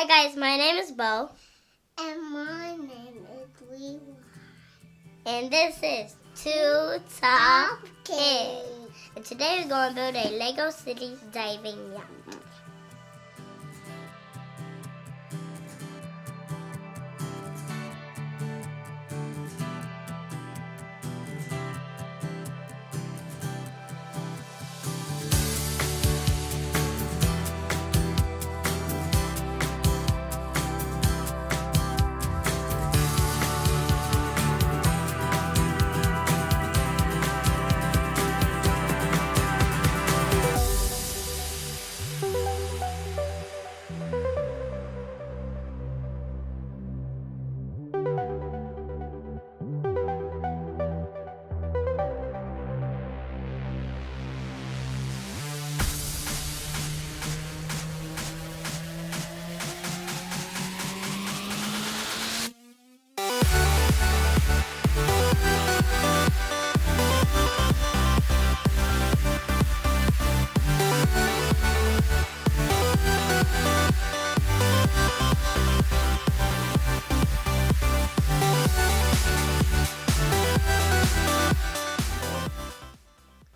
Hi guys, my name is Bo. And my name is Levi. And this is Two Top Kids. And today we're going to build a Lego City diving yacht.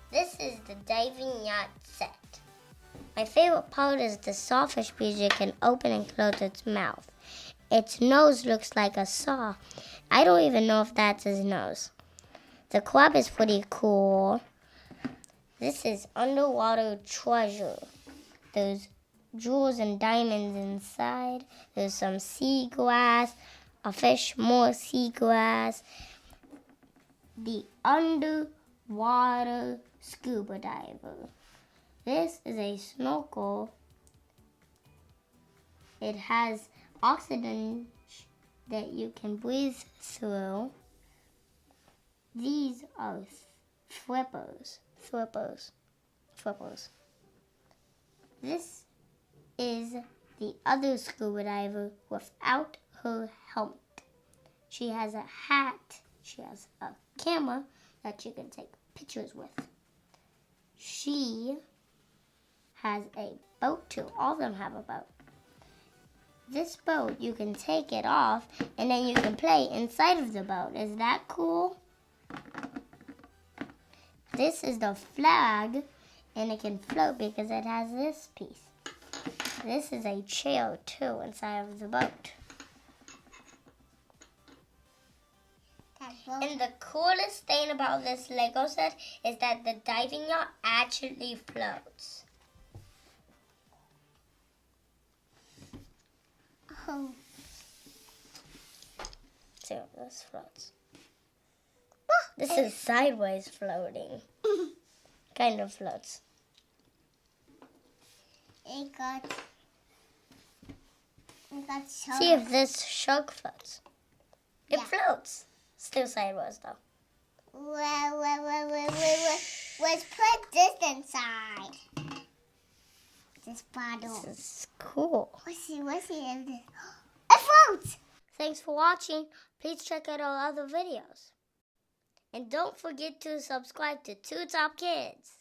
This is the Diving Yacht set. My favorite part is the sawfish because it can open and close its mouth. Its nose looks like a saw. I don't even know if that's his nose. The crab is pretty cool. This is underwater treasure. There's jewels and diamonds inside. There's some seagrass, a fish, more seagrass. The underwater scuba diver. This is a snorkel. It has oxygen that you can breathe through. These are flippers. This is the other scuba diver without her helmet. She has a hat. She has a camera that you can take pictures with. She has a boat too. All of them have a boat. This boat, you can take it off and then you can play inside of the boat. Is that cool? This is the flag and it can float because it has this piece. This is a chair too inside of the boat. And the coolest thing about this Lego set is that the diving yacht actually floats. Oh. So this floats. This is sideways floating. Kind of floats. It got so. See if this shark floats. It Yeah. floats. Still sideways though. Let's put this inside. This bottle. This is cool. Let's see if this. It floats! Thanks for watching. Please check out our other videos. And don't forget to subscribe to Two Top Kids.